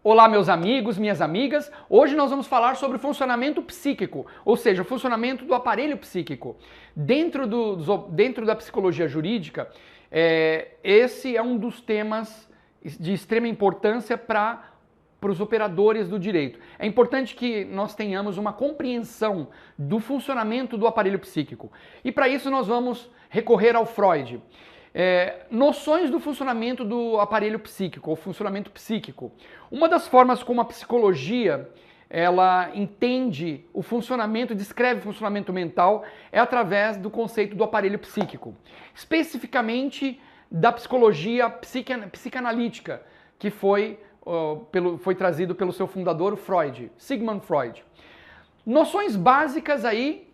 Olá, meus amigos, minhas amigas. Hoje nós vamos falar sobre o funcionamento psíquico, ou seja, o funcionamento do aparelho psíquico. Dentro da psicologia jurídica, esse é um dos temas de extrema importância para os operadores do direito. É importante que nós tenhamos uma compreensão do funcionamento do aparelho psíquico. E para isso nós vamos recorrer ao Freud. Noções do funcionamento do aparelho psíquico, ou funcionamento psíquico. Uma das formas como a psicologia ela entende o funcionamento, descreve o funcionamento mental, é através do conceito do aparelho psíquico. Especificamente da psicologia psicanalítica, que foi trazido pelo seu fundador, Freud, Sigmund Freud. Noções básicas aí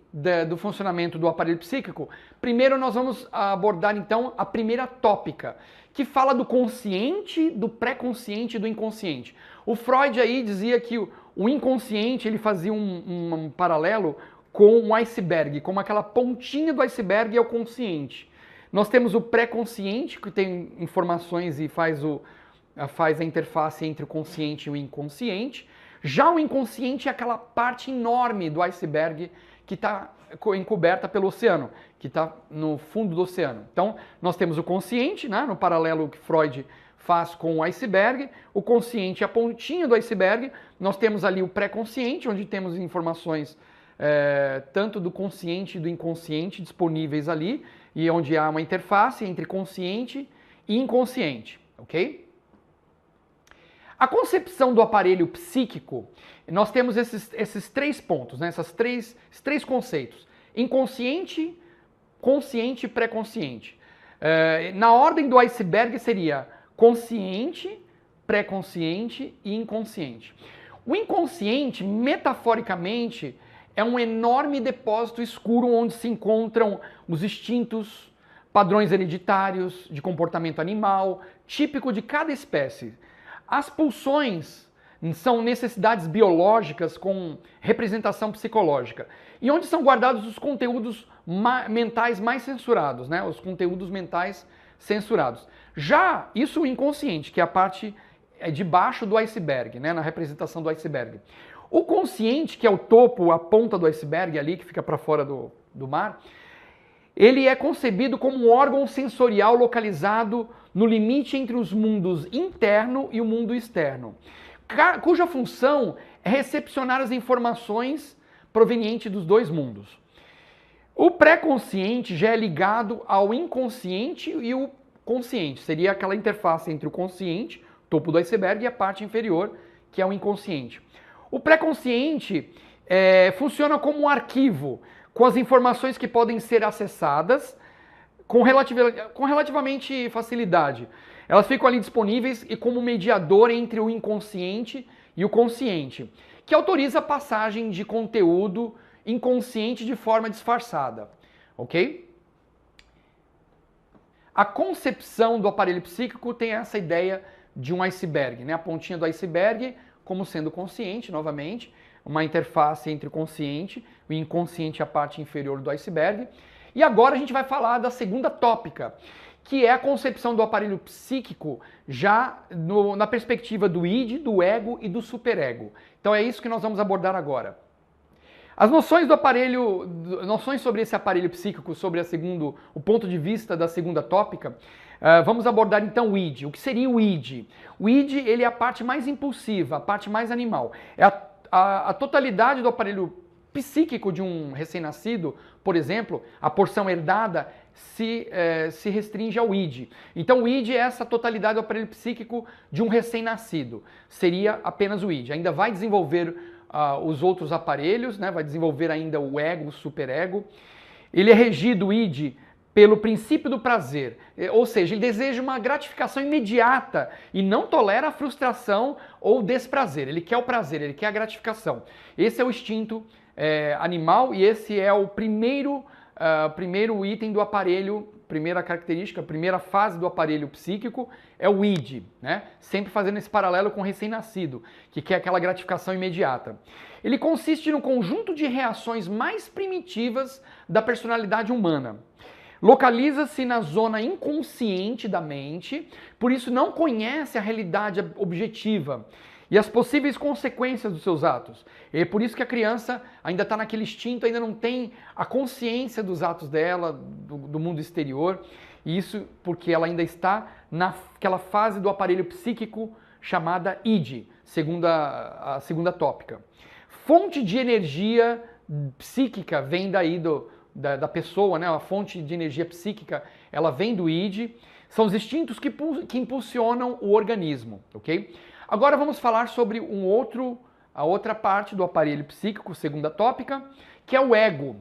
do funcionamento do aparelho psíquico. Primeiro nós vamos abordar então a primeira tópica, que fala do consciente, do pré-consciente e do inconsciente. O Freud aí dizia que o inconsciente, ele fazia um paralelo com um iceberg, como aquela pontinha do iceberg é o consciente. Nós temos o pré-consciente, que tem informações e faz a interface entre o consciente e o inconsciente. Já o inconsciente é aquela parte enorme do iceberg que está encoberta pelo oceano, que está no fundo do oceano. Então, nós temos o consciente, né, no paralelo que Freud faz com o iceberg. O consciente é a pontinha do iceberg. Nós temos ali o pré-consciente, onde temos informações tanto do consciente e do inconsciente disponíveis ali, e onde há uma interface entre consciente e inconsciente, ok? A concepção do aparelho psíquico, nós temos esses três pontos, né? Esses três conceitos. Inconsciente, consciente e pré-consciente. Na ordem do iceberg seria consciente, pré-consciente e inconsciente. O inconsciente, metaforicamente, é um enorme depósito escuro onde se encontram os instintos, padrões hereditários de comportamento animal, típico de cada espécie. As pulsões são necessidades biológicas com representação psicológica. E onde são guardados os conteúdos mentais mais censurados, né? Os conteúdos mentais censurados. Já isso o inconsciente, que é a parte de baixo do iceberg, né? Na representação do iceberg. O consciente, que é o topo, a ponta do iceberg ali, que fica para fora do mar, ele é concebido como um órgão sensorial localizado no limite entre os mundos interno e o mundo externo, cuja função é recepcionar as informações provenientes dos dois mundos. O pré-consciente já é ligado ao inconsciente e o consciente. Seria aquela interface entre o consciente, topo do iceberg, e a parte inferior, que é o inconsciente. O pré-consciente funciona como um arquivo, com as informações que podem ser acessadas com relativamente facilidade. Elas ficam ali disponíveis e como mediador entre o inconsciente e o consciente, que autoriza a passagem de conteúdo inconsciente de forma disfarçada, ok? A concepção do aparelho psíquico tem essa ideia de um iceberg, né? A pontinha do iceberg como sendo consciente, novamente, uma interface entre o consciente e o inconsciente, a parte inferior do iceberg. E agora a gente vai falar da segunda tópica, que é a concepção do aparelho psíquico já na perspectiva do id, do ego e do superego. Então é isso que nós vamos abordar agora. As noções noções sobre esse aparelho psíquico, sobre o ponto de vista da segunda tópica, vamos abordar então o id. O que seria o id? O id ele é a parte mais impulsiva, a parte mais animal. É a totalidade do aparelho psíquico de um recém-nascido, por exemplo, a porção herdada se restringe ao id. Então o id é essa totalidade do aparelho psíquico de um recém-nascido. Seria apenas o id. Ainda vai desenvolver os outros aparelhos, né? Vai desenvolver ainda o ego, o superego. Ele é regido, o id, pelo princípio do prazer, ou seja, ele deseja uma gratificação imediata e não tolera a frustração ou desprazer. Ele quer o prazer, ele quer a gratificação. Esse é o instinto animal e esse é o primeiro item do aparelho, primeira característica, primeira fase do aparelho psíquico é o id, né? Sempre fazendo esse paralelo com o recém-nascido, que quer aquela gratificação imediata. Ele consiste no conjunto de reações mais primitivas da personalidade humana. Localiza-se na zona inconsciente da mente, por isso não conhece a realidade objetiva e as possíveis consequências dos seus atos. E é por isso que a criança ainda está naquele instinto, ainda não tem a consciência dos atos dela, do mundo exterior. E isso porque ela ainda está naquela fase do aparelho psíquico chamada id, segundo a segunda tópica. Fonte de energia psíquica vem daí da pessoa, né? A fonte de energia psíquica, ela vem do id. São os instintos que impulsionam o organismo, ok? Agora vamos falar sobre a outra parte do aparelho psíquico, segunda tópica, que é o ego.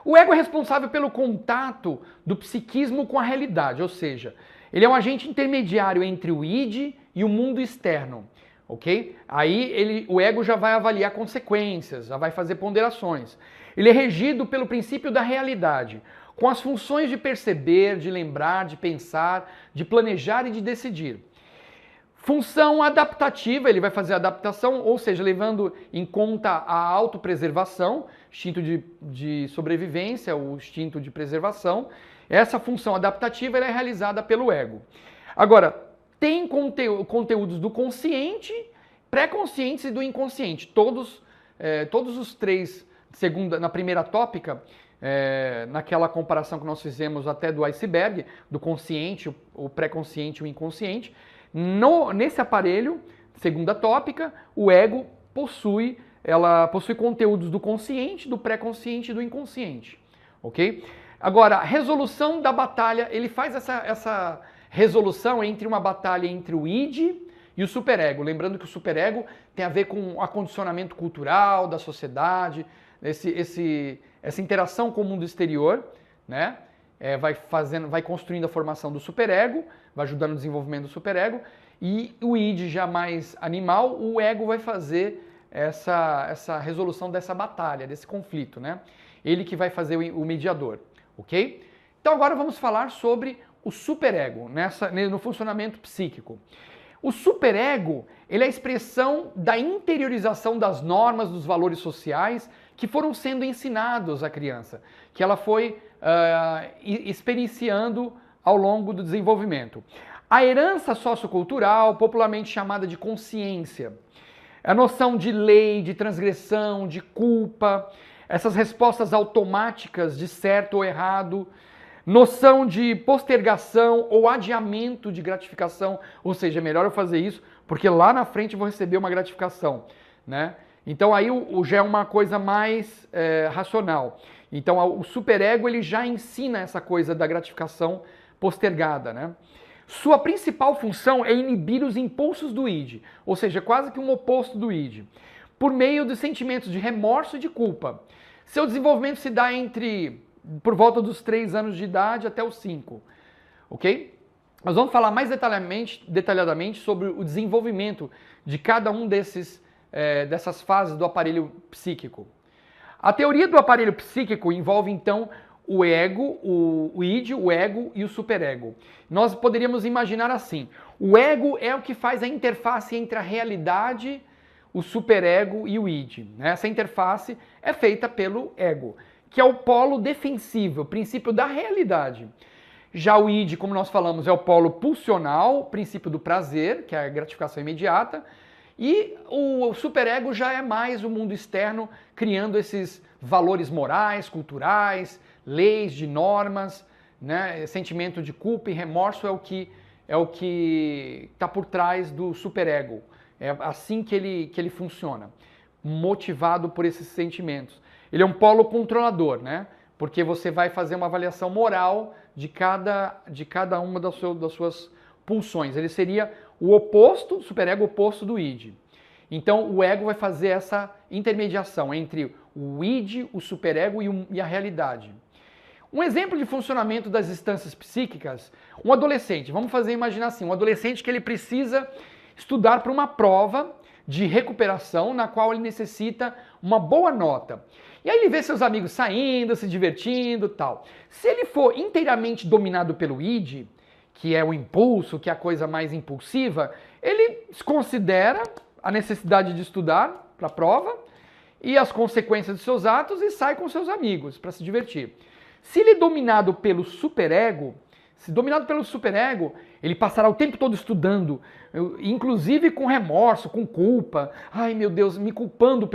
O ego é responsável pelo contato do psiquismo com a realidade, ou seja, ele é um agente intermediário entre o id e o mundo externo, ok? Aí o ego já vai avaliar consequências, já vai fazer ponderações. Ele é regido pelo princípio da realidade, com as funções de perceber, de lembrar, de pensar, de planejar e de decidir. Função adaptativa, ele vai fazer a adaptação, ou seja, levando em conta a autopreservação, instinto de sobrevivência, o instinto de preservação. Essa função adaptativa ela é realizada pelo ego. Agora, tem conteúdos do consciente, pré-conscientes e do inconsciente. Todos os três, na primeira tópica, naquela comparação que nós fizemos até do iceberg, do consciente, o pré-consciente e o inconsciente, nesse aparelho, segunda tópica, o ego possui conteúdos do consciente, do pré-consciente e do inconsciente, ok? Agora, a resolução da batalha, ele faz essa resolução entre uma batalha entre o id e o superego. Lembrando que o superego tem a ver com o acondicionamento cultural da sociedade, essa interação com o mundo exterior, né? Vai construindo a formação do superego, vai ajudando no desenvolvimento do superego, e o id já mais animal, o ego vai fazer essa resolução dessa batalha, desse conflito, né? Ele que vai fazer o mediador, ok? Então agora vamos falar sobre o superego, no funcionamento psíquico. O superego, ele é a expressão da interiorização das normas, dos valores sociais que foram sendo ensinados à criança, que ela foi experienciando ao longo do desenvolvimento. A herança sociocultural, popularmente chamada de consciência, a noção de lei, de transgressão, de culpa, essas respostas automáticas de certo ou errado, noção de postergação ou adiamento de gratificação, ou seja, é melhor eu fazer isso porque lá na frente eu vou receber uma gratificação, né? Então aí já é uma coisa mais racional. Então o superego ele já ensina essa coisa da gratificação postergada, né? Sua principal função é inibir os impulsos do id, ou seja, quase que um oposto do id, por meio dos sentimentos de remorso e de culpa. Seu desenvolvimento se dá por volta dos 3 anos de idade até os 5, ok? Nós vamos falar mais detalhadamente sobre o desenvolvimento de cada um dessas fases do aparelho psíquico. A teoria do aparelho psíquico envolve, então, o ego, o id, o ego e o superego. Nós poderíamos imaginar assim, o ego é o que faz a interface entre a realidade, o superego e o id. Essa interface é feita pelo ego, que é o polo defensivo, o princípio da realidade. Já o id, como nós falamos, é o polo pulsional, o princípio do prazer, que é a gratificação imediata, e o superego já é mais o mundo externo, criando esses valores morais, culturais, leis, de normas, né? Sentimento de culpa e remorso é o que está por trás do superego. É assim que ele funciona, motivado por esses sentimentos. Ele é um polo controlador, né? Porque você vai fazer uma avaliação moral de cada uma das suas pulsões. Ele seria o oposto, superego oposto do id. Então o ego vai fazer essa intermediação entre o id, o superego e a realidade. Um exemplo de funcionamento das instâncias psíquicas, um adolescente, vamos imaginar assim, um adolescente que ele precisa estudar para uma prova de recuperação na qual ele necessita uma boa nota. E aí ele vê seus amigos saindo, se divertindo e tal. Se ele for inteiramente dominado pelo id, que é o impulso, que é a coisa mais impulsiva, ele desconsidera a necessidade de estudar para a prova e as consequências de seus atos e sai com seus amigos para se divertir. Se ele é dominado pelo superego, se dominado pelo superego, ele passará o tempo todo estudando, inclusive com remorso, com culpa. Ai, meu Deus, me culpando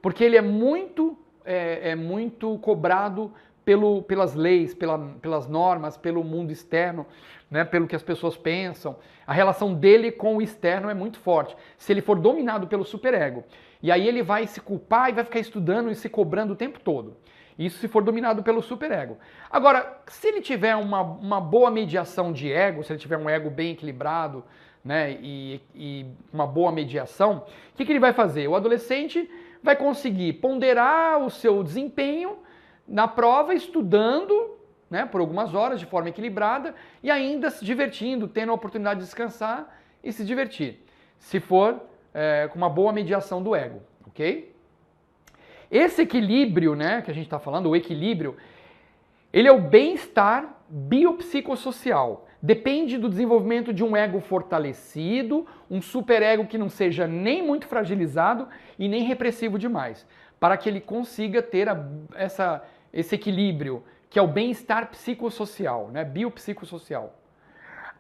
porque ele é muito cobrado pelas leis, pelas normas, pelo mundo externo, né, pelo que as pessoas pensam. A relação dele com o externo é muito forte, se ele for dominado pelo superego. E aí ele vai se culpar e vai ficar estudando e se cobrando o tempo todo. Isso se for dominado pelo superego. Agora, se ele tiver uma boa mediação de ego, se ele tiver um ego bem equilibrado, né, e uma boa mediação, o que ele vai fazer? O adolescente vai conseguir ponderar o seu desempenho na prova, estudando, né, por algumas horas de forma equilibrada e ainda se divertindo, tendo a oportunidade de descansar e se divertir, se for com uma boa mediação do ego, ok? Esse equilíbrio, né, que a gente está falando, o equilíbrio, ele é o bem-estar biopsicossocial. Depende do desenvolvimento de um ego fortalecido, um superego que não seja nem muito fragilizado e nem repressivo demais, para que ele consiga ter esse equilíbrio, que é o bem-estar psicossocial, né, biopsicossocial.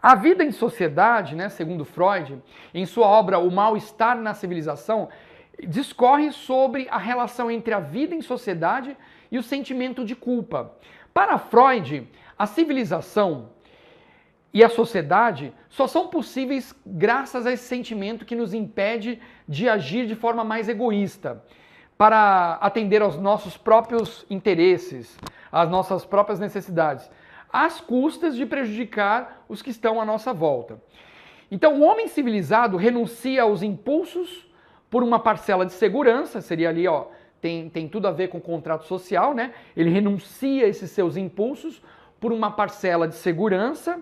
A vida em sociedade, né, segundo Freud, em sua obra O Mal-Estar na Civilização, discorre sobre a relação entre a vida em sociedade e o sentimento de culpa. Para Freud, a civilização e a sociedade só são possíveis graças a esse sentimento que nos impede de agir de forma mais egoísta, para atender aos nossos próprios interesses, às nossas próprias necessidades, às custas de prejudicar os que estão à nossa volta. Então, o homem civilizado renuncia aos impulsos por uma parcela de segurança, seria ali, ó, tem tudo a ver com o contrato social, né? Ele renuncia a esses seus impulsos por uma parcela de segurança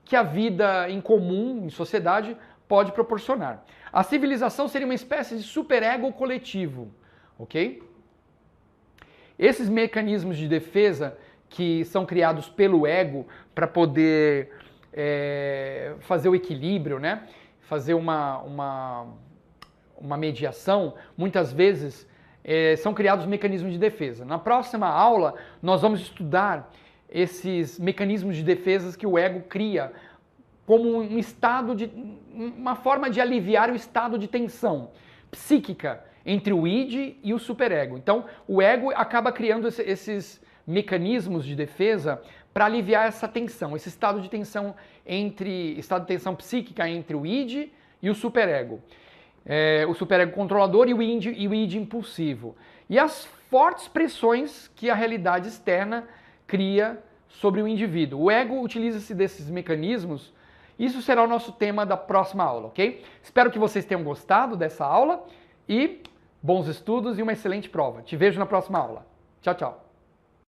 que a vida em comum, em sociedade, pode proporcionar. A civilização seria uma espécie de superego coletivo, ok? Esses mecanismos de defesa que são criados pelo ego para poder fazer o equilíbrio, né? Fazer uma mediação, muitas vezes são criados mecanismos de defesa. Na próxima aula, nós vamos estudar esses mecanismos de defesa que o ego cria como uma forma de aliviar o estado de tensão psíquica entre o id e o superego. Então, o ego acaba criando esses mecanismos de defesa para aliviar essa tensão, esse estado de tensão psíquica entre o id e o superego. O superego controlador e o id impulsivo. E as fortes pressões que a realidade externa cria sobre o indivíduo. O ego utiliza-se desses mecanismos. Isso será o nosso tema da próxima aula, ok? Espero que vocês tenham gostado dessa aula e bons estudos e uma excelente prova. Te vejo na próxima aula. Tchau, tchau.